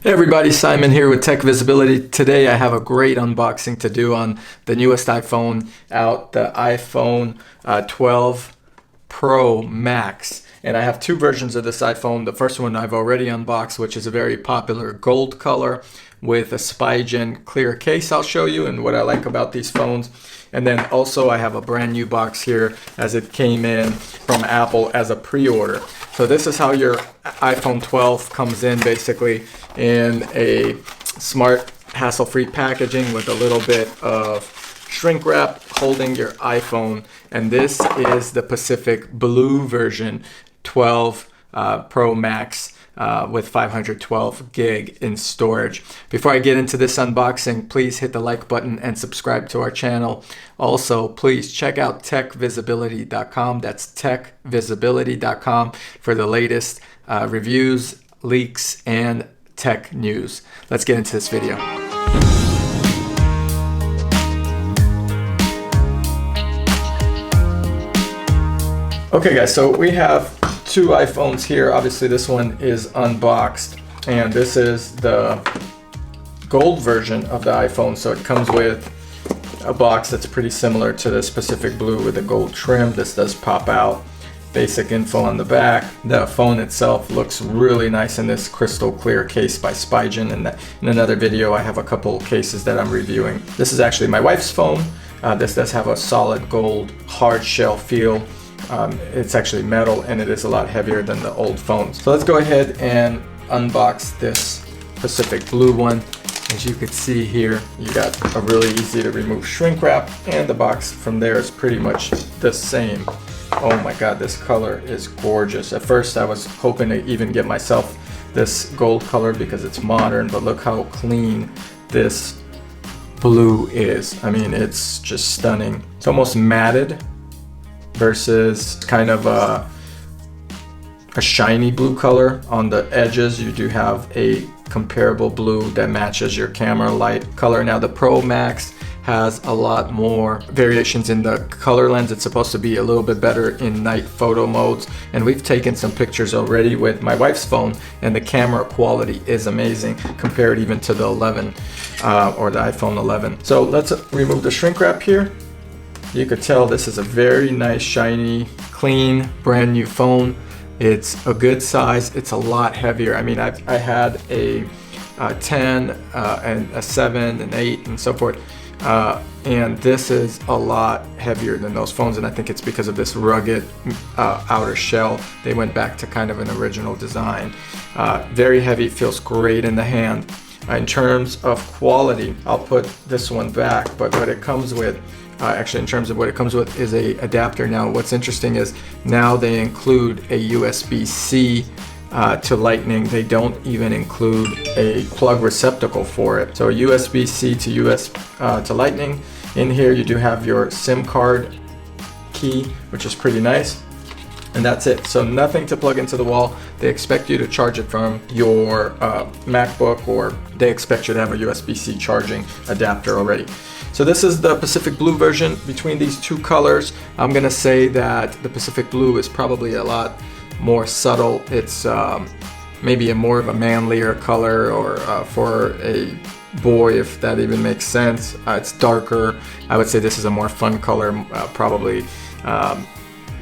Hey everybody, Simon here with Tech Visibility. Today I have a great unboxing to do on the newest iPhone out, the iPhone 12 Pro Max. And I have two versions of this iPhone. The first one I've already unboxed, which is a very popular gold color with a Spigen clear case I'll show you and what I like about these phones. And then also I have a brand new box here as it came in from Apple as a pre-order. So this is how your iPhone 12 comes in, basically in a smart, hassle-free packaging with a little bit of shrink wrap holding your iPhone. And this is the Pacific Blue version 12 Pro Max with 512 gig in storage. Before I get into this unboxing, please hit the like button and subscribe to our channel. Also, please check out techvisibility.com. That's techvisibility.com for the latest reviews, leaks, and tech news. Let's get into this video. Okay guys, so we have two iPhones here. Obviously this one is unboxed, and this is the gold version of the iPhone. So it comes with a box that's pretty similar to this Pacific Blue with a gold trim. This does pop out. Basic info on the back. The phone itself looks really nice in this crystal clear case by Spigen. And in another video I have a couple cases that I'm reviewing. This is actually my wife's phone. This does have a solid gold hard shell feel. It's actually metal and it is a lot heavier than the old phones. So let's go ahead and unbox this Pacific Blue one. As you can see here, you got a really easy to remove shrink wrap, and the box from there is pretty much the same. Oh my god, this color is gorgeous. At first I was hoping to even get myself this gold color because it's modern, but look how clean this blue is. I mean, it's just stunning. It's almost matted versus kind of a shiny blue color on the edges. You do have a comparable blue that matches your camera light color. Now the Pro Max has a lot more variations in the color lens. It's supposed to be a little bit better in night photo modes, and we've taken some pictures already with my wife's phone, and the camera quality is amazing compared even to the 11 or the iPhone 11. So let's remove the shrink wrap here. You could tell this is a very nice, shiny, clean, brand new phone. It's a good size. It's a lot heavier. I mean, I had a 10 and a 7 and 8 and so forth. And this is a lot heavier than those phones, and I think it's because of this rugged outer shell. They went back to kind of an original design. Very heavy, feels great in the hand. In terms of quality, I'll put this one back, but what it comes with, actually in terms of what it comes with, is a adapter. Now what's interesting is now they include a USB-C to Lightning. They don't even include a plug receptacle for it. So USB-C to Lightning. In here you do have your SIM card key, which is pretty nice. And that's it. So nothing to plug into the wall. They expect you to charge it from your MacBook, or they expect you to have a USB-C charging adapter already. So this is the Pacific Blue version. Between these two colors, I'm gonna say that the Pacific Blue is probably a lot more subtle. It's maybe more of a manlier color, or for a boy, if that even makes sense. It's darker. I would say this is a more fun color, probably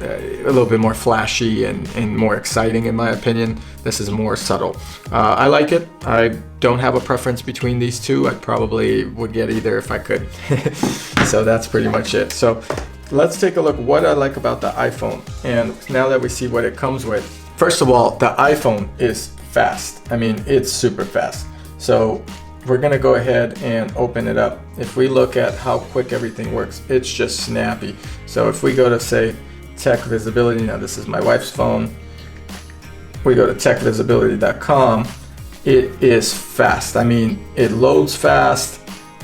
a little bit more flashy and more exciting in my opinion. This is more subtle. I like it. I don't have a preference between these two. I probably would get either if I could. So that's pretty much it. So let's take a look what I like about the iPhone. And now that we see what it comes with, first of all, the iPhone is fast. I mean, it's super fast. So we're gonna go ahead and open it up. If we look at how quick everything works, it's just snappy. So if we go to, say, Tech Visibility, now this is my wife's phone, we go to techvisibility.com, it is fast. I mean, it loads fast,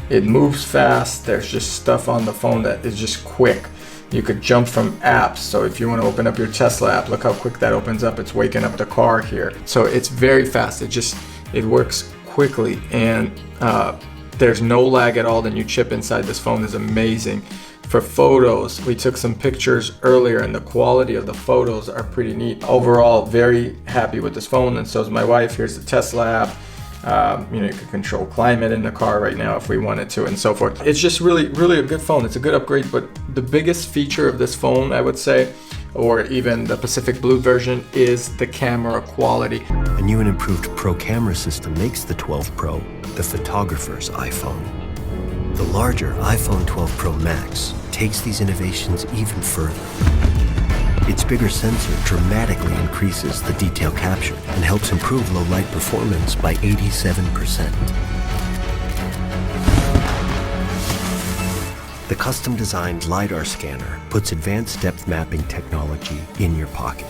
it moves fast. There's just stuff on the phone that is just quick. You could jump from apps. So if you want to open up your Tesla app, look how quick that opens up. It's waking up the car here. So it's very fast. It works quickly, and there's no lag at all. The new chip inside this phone is amazing. For photos, we took some pictures earlier and the quality of the photos are pretty neat. Overall, very happy with this phone, and so is my wife. Here's the Tesla app. You know, you can control climate in the car right now if we wanted to, and so forth. It's just really a good phone. It's a good upgrade, but the biggest feature of this phone, I would say, or even the Pacific Blue version, is the camera quality. A new and improved Pro camera system makes the 12 Pro the photographer's iPhone. The larger iPhone 12 Pro Max takes these innovations even further. Its bigger sensor dramatically increases the detail capture and helps improve low light performance by 87%. The custom-designed LiDAR scanner puts advanced depth mapping technology in your pocket.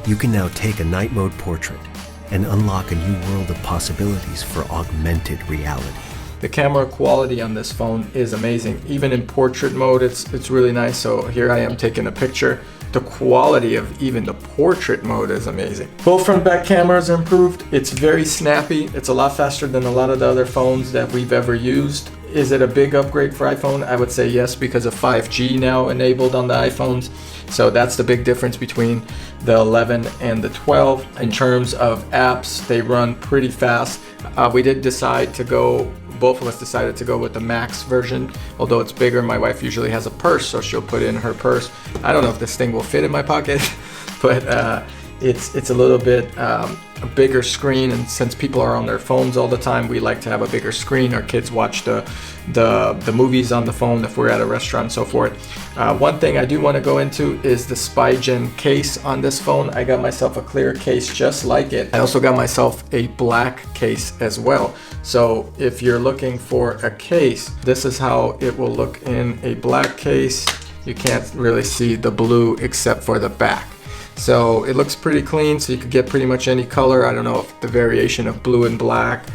You can now take a night mode portrait and unlock a new world of possibilities for augmented reality. The camera quality on this phone is amazing. Even in portrait mode, it's really nice. So here I am taking a picture. The quality of even the portrait mode is amazing. Both front and back cameras are improved. It's very snappy. It's a lot faster than a lot of the other phones that we've ever used. Is it a big upgrade for iPhone? I would say yes, because of 5G now enabled on the iPhones. So that's the big difference between the 11 and the 12. In terms of apps, they run pretty fast. We did decide to go, both of us decided to go with the Max version. Although it's bigger, my wife usually has a purse, so she'll put it in her purse. I don't know if this thing will fit in my pocket, but it's a little bit a bigger screen, and since people are on their phones all the time, we like to have a bigger screen. Our kids watch the movies on the phone if we're at a restaurant and so forth. One thing I do want to go into is the SpyGen case on this phone. I got myself a clear case just like it. I also got myself a black case as well. So if you're looking for a case, this is how it will look in a black case. You can't really see the blue except for the back. So it looks pretty clean, so you could get pretty much any color. I don't know if the variation of blue and black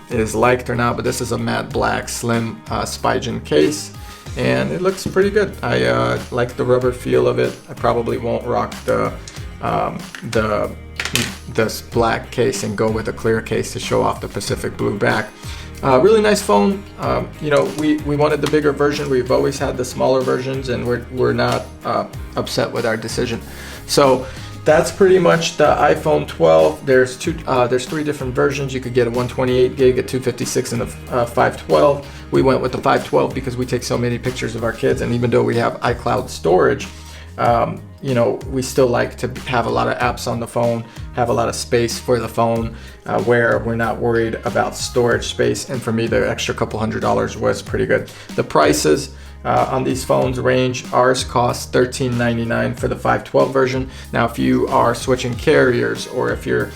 is liked or not, but this is a matte black slim SpyGen case, and it looks pretty good. I like the rubber feel of it. I probably won't rock this black case and go with a clear case to show off the Pacific Blue back. Really nice phone. You know, we wanted the bigger version. We've always had the smaller versions, and we're not upset with our decision. So that's pretty much the iPhone 12. There's three different versions. You could get a 128 gig, a 256, and a 512. We went with the 512 because we take so many pictures of our kids, and even though we have iCloud storage, you know, we still like to have a lot of apps on the phone, have a lot of space for the phone, where we're not worried about storage space. And for me, the extra couple $100 was pretty good. The prices on these phones range. Ours costs $13.99 for the 512 version. Now, if you are switching carriers, or if you're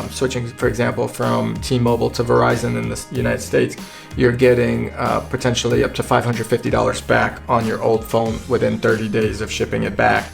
switching, for example, from T-Mobile to Verizon in the United States, you're getting potentially up to $550 back on your old phone within 30 days of shipping it back.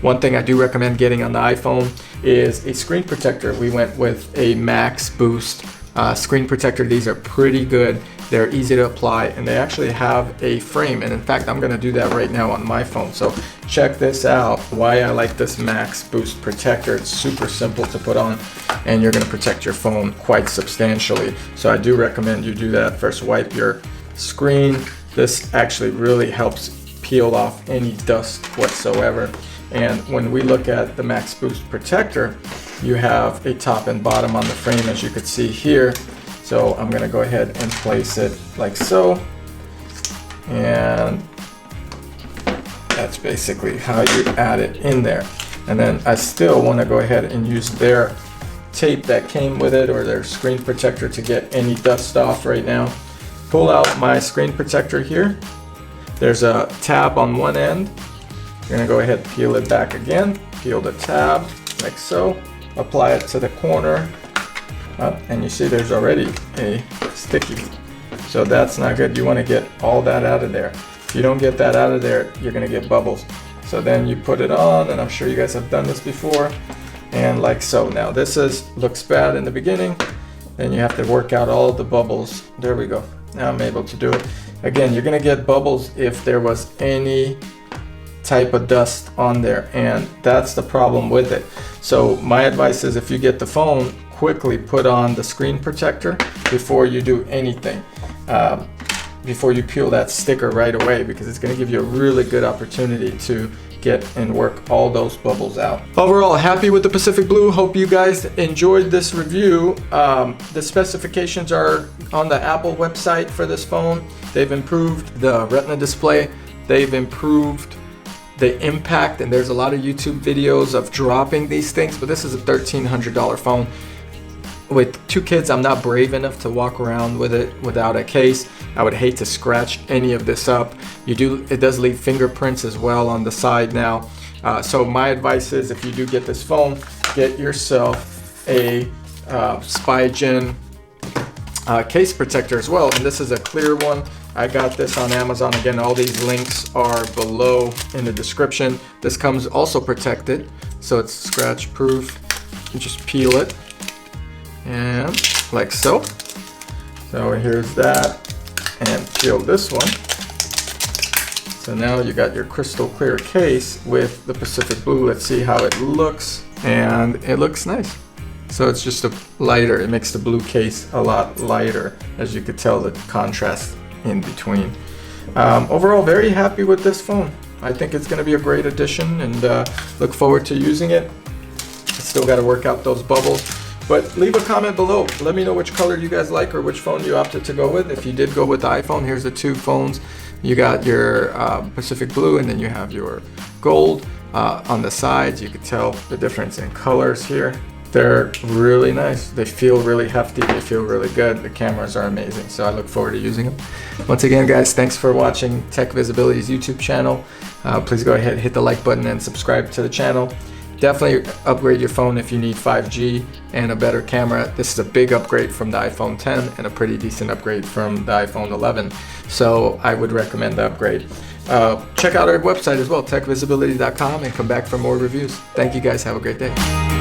One thing I do recommend getting on the iPhone is a screen protector. We went with a Max Boost screen protector. These are pretty good. They're easy to apply, and they actually have a frame. And in fact, I'm gonna do that right now on my phone. So check this out, why I like this Max Boost protector. It's super simple to put on, and you're gonna protect your phone quite substantially. So I do recommend you do that. First, wipe your screen. This actually really helps peel off any dust whatsoever. And when we look at the Max Boost protector, you have a top and bottom on the frame, as you could see here. So I'm gonna go ahead and place it like so. And that's basically how you add it in there. And then I still wanna go ahead and use their tape that came with it, or their screen protector, to get any dust off right now. Pull out my screen protector here. There's a tab on one end. You're gonna go ahead and peel it back again. Peel the tab like so. Apply it to the corner. And you see there's already a sticky. So that's not good. You want to get all that out of there. If you don't get that out of there, you're going to get bubbles. So then you put it on, and I'm sure you guys have done this before, and like so. Now this looks bad in the beginning, then you have to work out all the bubbles. There we go. Now I'm able to do it. Again, you're going to get bubbles if there was any type of dust on there, and that's the problem with it. So my advice is, if you get the phone, quickly put on the screen protector before you do anything, before you peel that sticker right away, because it's going to give you a really good opportunity to get and work all those bubbles out. Overall, happy with the Pacific Blue. Hope you guys enjoyed this review. The specifications are on the Apple website for this phone. They've improved the Retina display. They've improved the impact, and there's a lot of YouTube videos of dropping these things, but this is a $1,300 phone. With 2 kids, I'm not brave enough to walk around with it without a case. I would hate to scratch any of this up. It does leave fingerprints as well on the side now. So my advice is, if you do get this phone, get yourself a Spigen case protector as well. And this is a clear one. I got this on Amazon. Again, all these links are below in the description. This comes also protected, so it's scratch proof. You just peel it, and like so. So here's that, and peel this one. So now you got your crystal clear case with the Pacific Blue. Let's see how it looks, and it looks nice. So it's just a lighter, it makes the blue case a lot lighter, as you could tell the contrast in between. Overall, very happy with this phone. I think it's going to be a great addition, and look forward to using it. Still got to work out those bubbles, but leave a comment below. Let me know which color you guys like, or which phone you opted to go with. If you did go with the iPhone, here's the 2 phones. You got your Pacific Blue, and then you have your gold on the sides. You could tell the difference in colors here. They're really nice. They feel really hefty. They feel really good. The cameras are amazing. So I look forward to using them. Once again, guys, thanks for watching Tech Visibility's YouTube channel. Please go ahead, hit the like button, and subscribe to the channel. Definitely upgrade your phone if you need 5G and a better camera. This is a big upgrade from the iPhone 10 and a pretty decent upgrade from the iPhone 11. So I would recommend the upgrade. Check out our website as well, techvisibility.com, and come back for more reviews. Thank you guys. Have a great day.